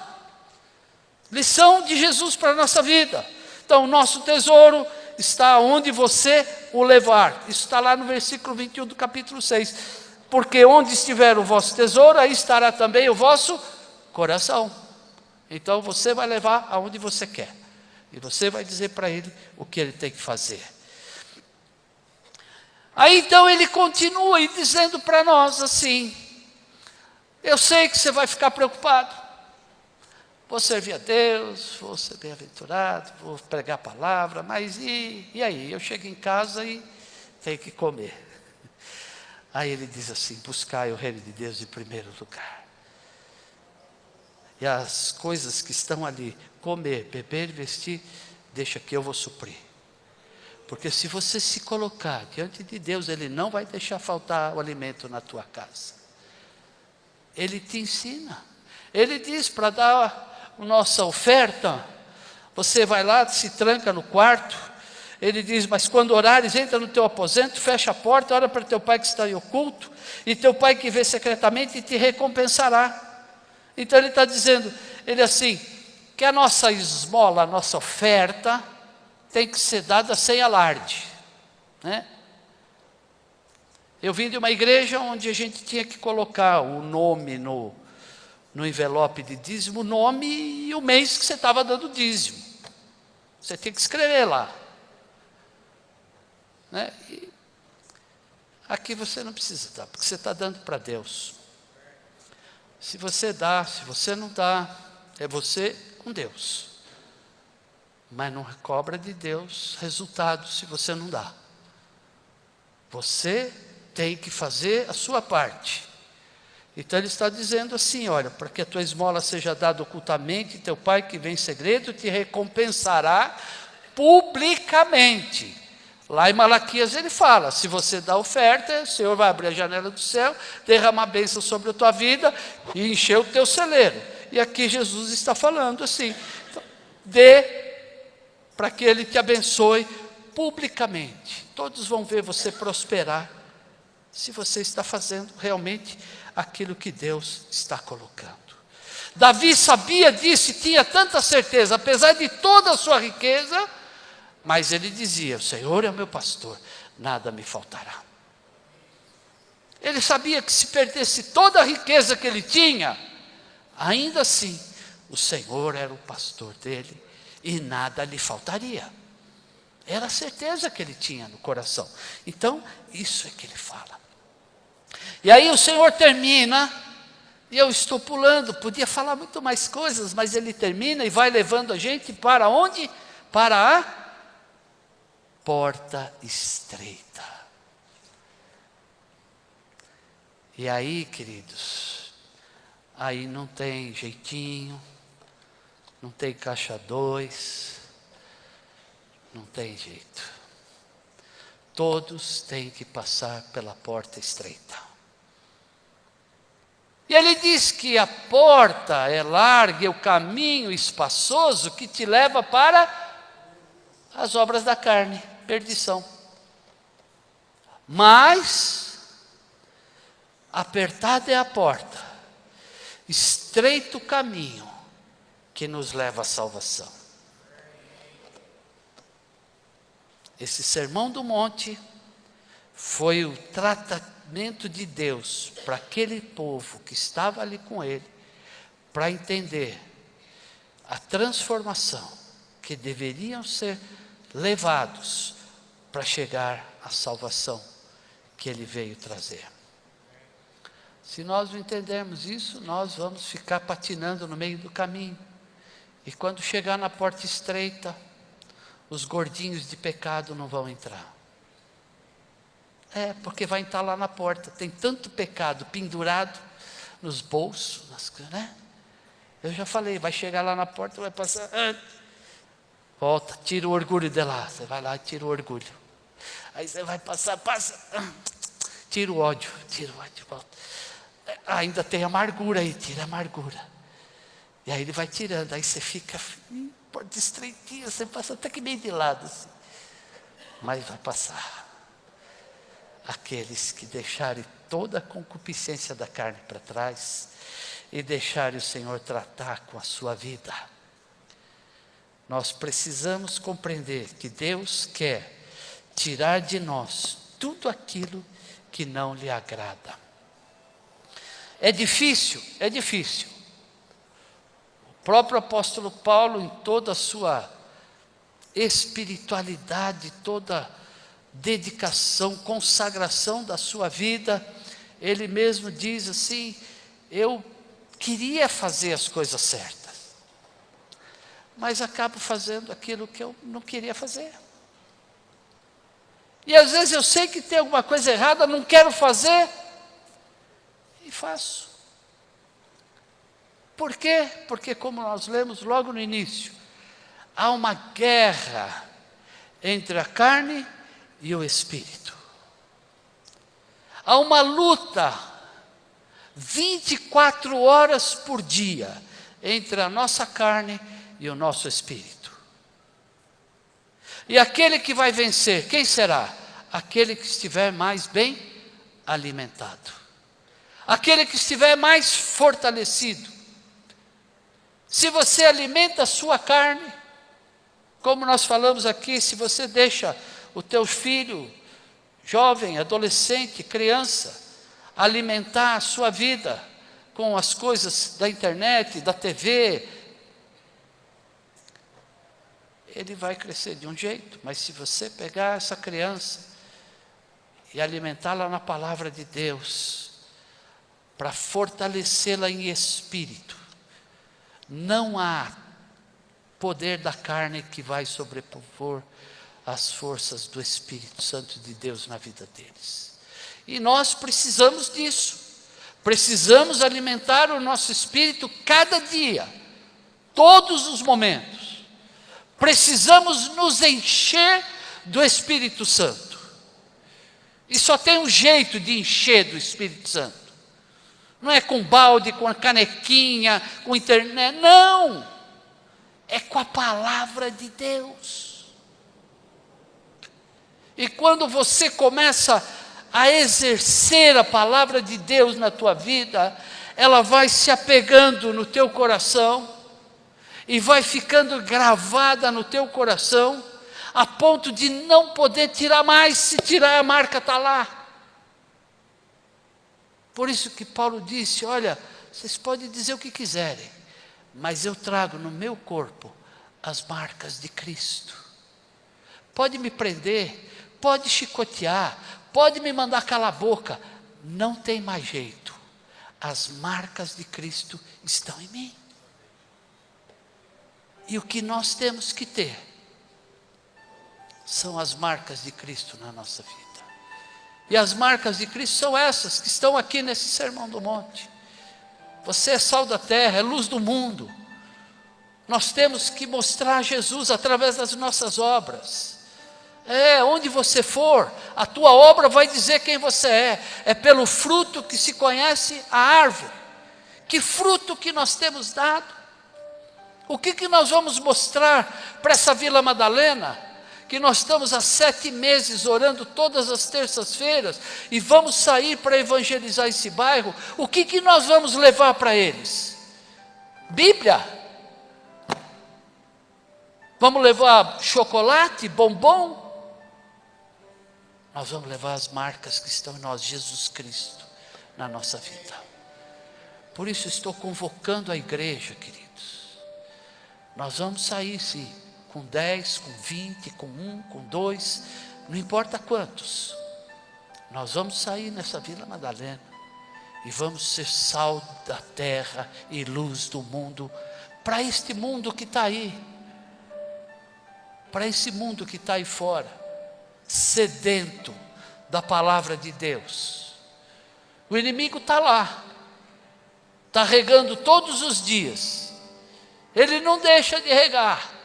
Lição de Jesus para a nossa vida. Então, o nosso tesouro está onde você o levar. Isso está lá no versículo 21 do capítulo 6. Porque onde estiver o vosso tesouro, aí estará também o vosso coração. Então, você vai levar aonde você quer. E você vai dizer para ele o que ele tem que fazer. Aí então ele continua aí dizendo para nós assim: eu sei que você vai ficar preocupado. Vou servir a Deus, vou ser bem-aventurado, vou pregar a palavra, mas e aí? Eu chego em casa e tenho que comer. Aí ele diz assim: buscai o reino de Deus em primeiro lugar. E as coisas que estão ali, comer, beber e vestir, deixa que eu vou suprir. Porque se você se colocar diante de Deus, Ele não vai deixar faltar o alimento na tua casa. Ele te ensina. Ele diz para dar a nossa oferta, você vai lá, se tranca no quarto. Ele diz: mas quando orares, entra no teu aposento, fecha a porta, ora para teu pai que está em oculto, e teu pai que vê secretamente te recompensará. Então ele está dizendo, ele assim, que a nossa esmola, a nossa oferta, tem que ser dada sem alarde, né? Eu vim de uma igreja onde a gente tinha que colocar o nome no envelope de dízimo, o nome e o mês que você estava dando dízimo. Você tinha que escrever lá, né? E aqui você não precisa dar, porque você está dando para Deus. Se você dá, se você não dá, é você com Deus. Mas não cobra de Deus resultado se você não dá. Você tem que fazer a sua parte. Então ele está dizendo assim: olha, para que a tua esmola seja dada ocultamente, teu pai que vem em segredo te recompensará publicamente. Lá em Malaquias ele fala: se você dá oferta, o Senhor vai abrir a janela do céu, derramar bênção sobre a tua vida e encher o teu celeiro. E aqui Jesus está falando assim: então, dê para que Ele te abençoe publicamente. Todos vão ver você prosperar, se você está fazendo realmente aquilo que Deus está colocando. Davi sabia disso e tinha tanta certeza, apesar de toda a sua riqueza, mas ele dizia: o Senhor é o meu pastor, nada me faltará. Ele sabia que se perdesse toda a riqueza que ele tinha, ainda assim, o Senhor era o pastor dele e nada lhe faltaria. Era a certeza que ele tinha no coração. Então, isso é que ele fala. E aí o Senhor termina, e eu estou pulando, podia falar muito mais coisas, mas ele termina e vai levando a gente para onde? Para a porta estreita. E aí, queridos, aí não tem jeitinho, não tem caixa 2, não tem jeito. Todos têm que passar pela porta estreita. E ele diz que a porta é larga e o caminho espaçoso que te leva para as obras da carne, perdição. Mas apertada é a porta, estreito o caminho que nos leva à salvação. Esse sermão do monte foi o tratamento de Deus para aquele povo que estava ali com ele, para entender a transformação que deveriam ser levados para chegar à salvação que ele veio trazer. Se nós não entendermos isso, nós vamos ficar patinando no meio do caminho. E quando chegar na porta estreita, os gordinhos de pecado não vão entrar. Porque vai entrar lá na porta. Tem tanto pecado pendurado nos bolsos, né? Eu já falei, vai chegar lá na porta, vai passar... volta, tira o orgulho de lá. Você vai lá e tira o orgulho. Aí você vai passar, passa, tira o ódio, volta. ainda tem amargura aí, tira a amargura. E aí ele vai tirando, aí você fica estreitinho, você passa até que meio de lado assim. Mas vai passar. Aqueles que deixarem toda a concupiscência da carne para trás e deixarem o Senhor tratar com a sua vida. Nós precisamos compreender que Deus quer tirar de nós tudo aquilo que não lhe agrada. É difícil, é difícil. O próprio apóstolo Paulo, em toda a sua espiritualidade, toda dedicação, consagração da sua vida, ele mesmo diz assim: eu queria fazer as coisas certas, mas acabo fazendo aquilo que eu não queria fazer. E às vezes eu sei que tem alguma coisa errada, não quero fazer, e faço. Por quê? Porque, como nós lemos logo no início, há uma guerra entre a carne e o espírito. Há uma luta 24 horas por dia entre a nossa carne e o nosso espírito. E aquele que vai vencer, quem será? Aquele que estiver mais bem alimentado. Aquele que estiver mais fortalecido. Se você alimenta a sua carne, como nós falamos aqui, se você deixa o teu filho, jovem, adolescente, criança, alimentar a sua vida com as coisas da internet, da TV, ele vai crescer de um jeito. Mas se você pegar essa criança e alimentá-la na palavra de Deus, para fortalecê-la em espírito, não há poder da carne que vai sobrepor as forças do Espírito Santo de Deus na vida deles. E nós precisamos disso. Precisamos alimentar o nosso espírito cada dia, todos os momentos. Precisamos nos encher do Espírito Santo. E só tem um jeito de encher do Espírito Santo. Não é com balde, com a canequinha, com internet, não. É com a palavra de Deus. E quando você começa a exercer a palavra de Deus na tua vida, ela vai se apegando no teu coração e vai ficando gravada no teu coração, a ponto de não poder tirar mais. Se tirar, a marca está lá. Por isso que Paulo disse: olha, vocês podem dizer o que quiserem, mas eu trago no meu corpo as marcas de Cristo. Pode me prender, pode chicotear, pode me mandar calar a boca, não tem mais jeito. As marcas de Cristo estão em mim. E o que nós temos que ter são as marcas de Cristo na nossa vida. E as marcas de Cristo são essas que estão aqui nesse Sermão do Monte. Você é sal da terra, é luz do mundo. Nós temos que mostrar Jesus através das nossas obras. Onde você for, a tua obra vai dizer quem você é. É pelo fruto que se conhece a árvore. Que fruto que nós temos dado? O que nós vamos mostrar para essa Vila Madalena? Que nós estamos há 7 meses orando todas as terças-feiras e vamos sair para evangelizar esse bairro. O que nós vamos levar para eles? Bíblia? Vamos levar chocolate, bombom? Nós vamos levar as marcas que estão em nós, Jesus Cristo, na nossa vida. Por isso estou convocando a igreja, queridos. Nós vamos sair, sim, com 10, com 20, com 1, com 2, não importa quantos. Nós vamos sair nessa Vila Madalena e vamos ser sal da terra e luz do mundo, para este mundo que está aí, para esse mundo que está aí fora, sedento da palavra de Deus. O inimigo está lá, está regando todos os dias, ele não deixa de regar.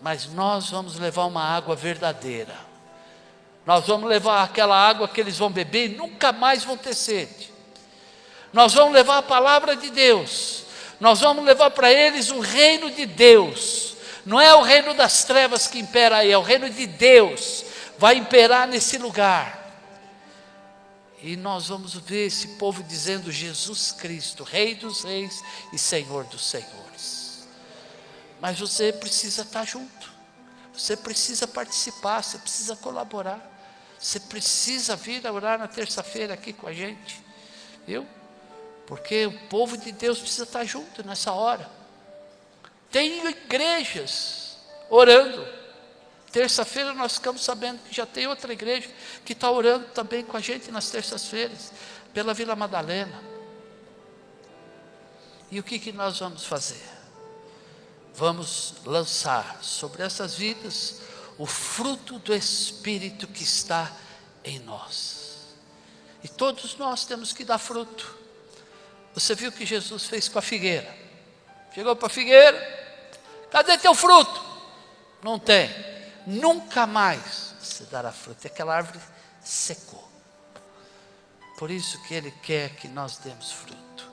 Mas nós vamos levar uma água verdadeira. Nós vamos levar aquela água que eles vão beber e nunca mais vão ter sede. Nós vamos levar a palavra de Deus. Nós vamos levar para eles o reino de Deus. Não é o reino das trevas que impera aí, é o reino de Deus. Vai imperar nesse lugar. E nós vamos ver esse povo dizendo: Jesus Cristo, Rei dos Reis e Senhor dos Senhores. Mas você precisa estar junto. Você precisa participar, você precisa colaborar. Você precisa vir a orar na terça-feira aqui com a gente. Viu? Porque o povo de Deus precisa estar junto nessa hora. Tem igrejas orando. Terça-feira nós ficamos sabendo que já tem outra igreja que está orando também com a gente nas terças-feiras, pela Vila Madalena. E o que nós vamos fazer? Vamos lançar sobre essas vidas o fruto do Espírito que está em nós. E todos nós temos que dar fruto. Você viu o que Jesus fez com a figueira? Chegou para a figueira: cadê teu fruto? Não tem. Nunca mais você dará fruto. Aquela árvore secou. Por isso que Ele quer que nós demos fruto.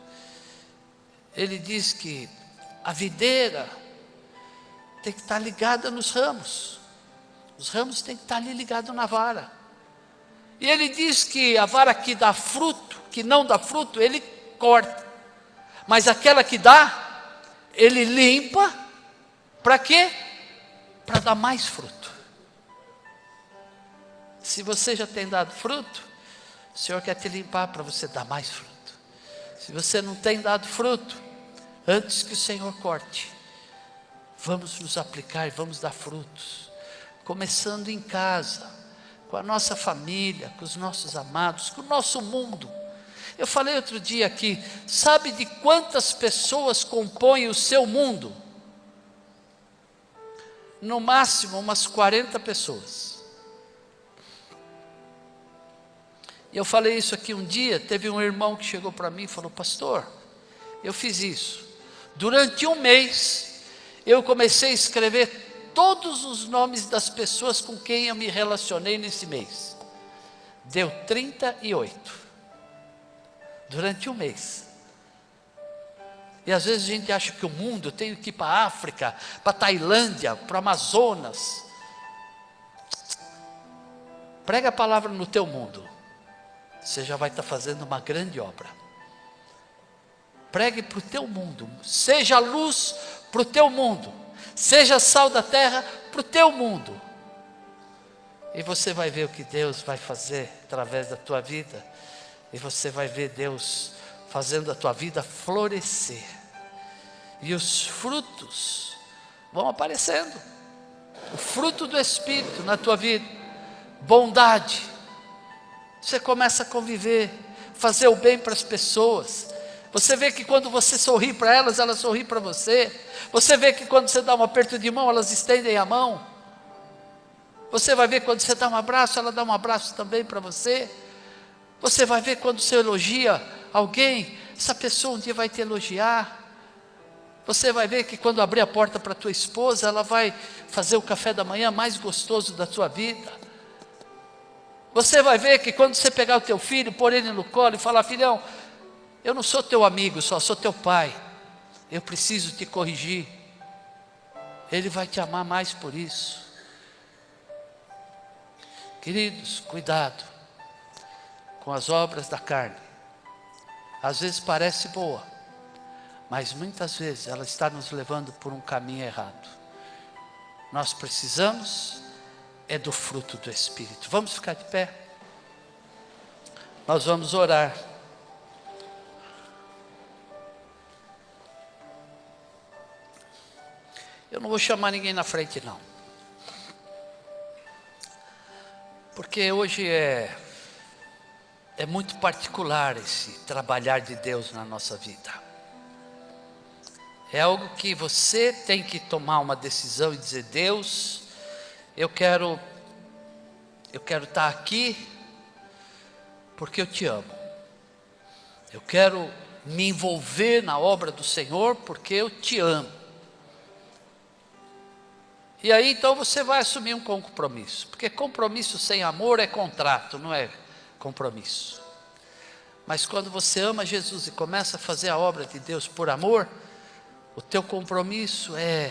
Ele diz que a videira tem que estar ligada nos ramos. Os ramos têm que estar ali ligados na vara. E Ele diz que a vara que dá fruto, que não dá fruto, Ele corta. Mas aquela que dá, Ele limpa. Para quê? Para dar mais fruto. Se você já tem dado fruto, o Senhor quer te limpar para você dar mais fruto. Se você não tem dado fruto, antes que o Senhor corte, vamos nos aplicar e vamos dar frutos. Começando em casa, com a nossa família, com os nossos amados, com o nosso mundo. Eu falei outro dia aqui, sabe de quantas pessoas compõem o seu mundo? No máximo umas 40 pessoas. E eu falei isso aqui um dia, teve um irmão que chegou para mim e falou: pastor, eu fiz isso. Durante um mês, eu comecei a escrever todos os nomes das pessoas com quem eu me relacionei nesse mês. Deu 38. Durante um mês. E às vezes a gente acha que o mundo tem que ir para a África, para a Tailândia, para o Amazonas. Prega a palavra no teu mundo. Você já vai estar fazendo uma grande obra. Pregue para o teu mundo. Seja luz para o teu mundo. Seja sal da terra para o teu mundo. E você vai ver o que Deus vai fazer através da tua vida. E você vai ver Deus fazendo a tua vida florescer. E os frutos vão aparecendo. O fruto do Espírito na tua vida. Bondade. Você começa a conviver, fazer o bem para as pessoas. Você vê que quando você sorri para elas, elas sorriem para você. Você vê que quando você dá um aperto de mão, elas estendem a mão. Você vai ver quando você dá um abraço, ela dá um abraço também para você. Você vai ver quando você elogia alguém, essa pessoa um dia vai te elogiar. Você vai ver que quando abrir a porta para a tua esposa, ela vai fazer o café da manhã mais gostoso da tua vida. Você vai ver que quando você pegar o teu filho, pôr ele no colo e falar: filhão, eu não sou teu amigo, só sou teu pai. Eu preciso te corrigir. Ele vai te amar mais por isso. Queridos, cuidado com as obras da carne. Às vezes parece boa, mas muitas vezes ela está nos levando por um caminho errado. Nós precisamos do fruto do Espírito. Vamos ficar de pé? Nós vamos orar. Eu não vou chamar ninguém na frente não, porque hoje é muito particular esse trabalhar de Deus na nossa vida. É algo que você tem que tomar uma decisão e dizer: Deus, eu quero estar aqui porque eu te amo. Eu quero me envolver na obra do Senhor porque eu te amo. E aí então você vai assumir um compromisso, porque compromisso sem amor é contrato, não é compromisso. Mas quando você ama Jesus e começa a fazer a obra de Deus por amor, o teu compromisso é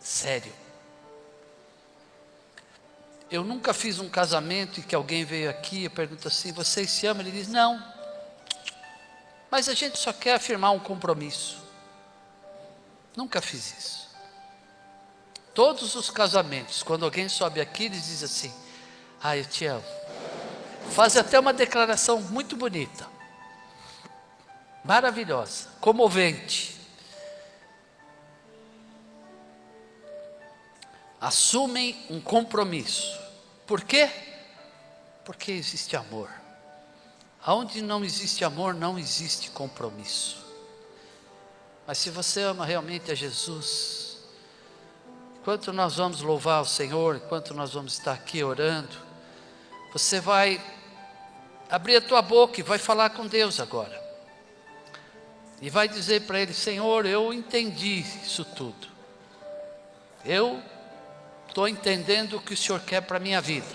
sério. Eu nunca fiz um casamento e que alguém veio aqui e pergunta assim, vocês se amam? Ele diz, não. Mas a gente só quer afirmar um compromisso. Nunca fiz isso. Todos os casamentos, quando alguém sobe aqui, eles dizem assim, eu te amo. Faz até uma declaração muito bonita. Maravilhosa, comovente. Assumem um compromisso. Por quê? Porque existe amor. Aonde não existe amor, não existe compromisso. Mas se você ama realmente a Jesus, enquanto nós vamos louvar o Senhor, enquanto nós vamos estar aqui orando, você vai abrir a tua boca e vai falar com Deus agora. E vai dizer para Ele, Senhor, eu entendi isso tudo. Eu estou entendendo o que o Senhor quer para a minha vida.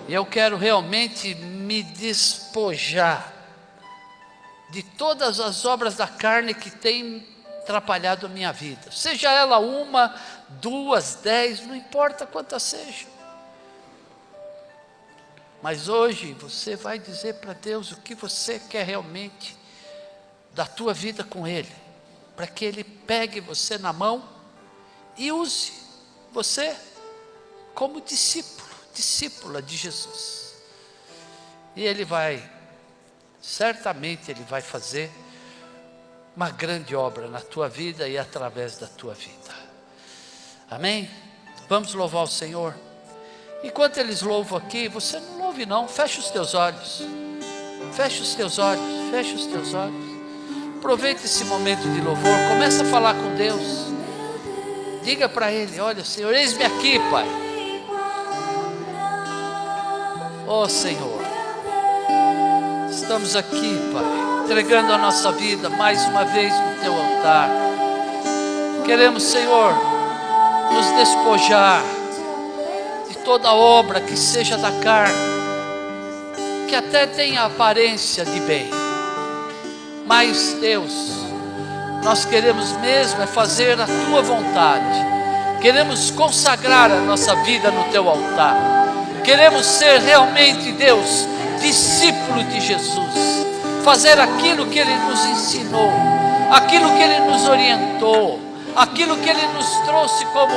E eu quero realmente me despojar de todas as obras da carne que têm atrapalhado a minha vida. Seja ela 1, 2, 10, não importa quantas sejam. Mas hoje você vai dizer para Deus o que você quer realmente da tua vida com Ele. Para que Ele pegue você na mão e use você como discípula de Jesus. E Ele vai, certamente Ele vai fazer uma grande obra na tua vida e através da tua vida. Amém? Vamos louvar o Senhor. Enquanto eles louvam aqui, você não louve não, fecha os teus olhos. Fecha os teus olhos, fecha os teus olhos. Aproveita esse momento de louvor, começa a falar com Deus. Diga para Ele, olha Senhor, eis-me aqui Pai. Ó Senhor, estamos aqui Pai, entregando a nossa vida mais uma vez no Teu altar. Queremos Senhor, nos despojar de toda obra que seja da carne, que até tenha aparência de bem. Mas Deus, nós queremos mesmo é fazer a Tua vontade. Queremos consagrar a nossa vida no Teu altar. Queremos ser realmente, Deus, discípulo de Jesus. Fazer aquilo que Ele nos ensinou, aquilo que Ele nos orientou, aquilo que Ele nos trouxe como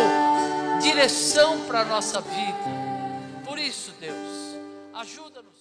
direção para a nossa vida. Por isso, Deus, ajuda-nos.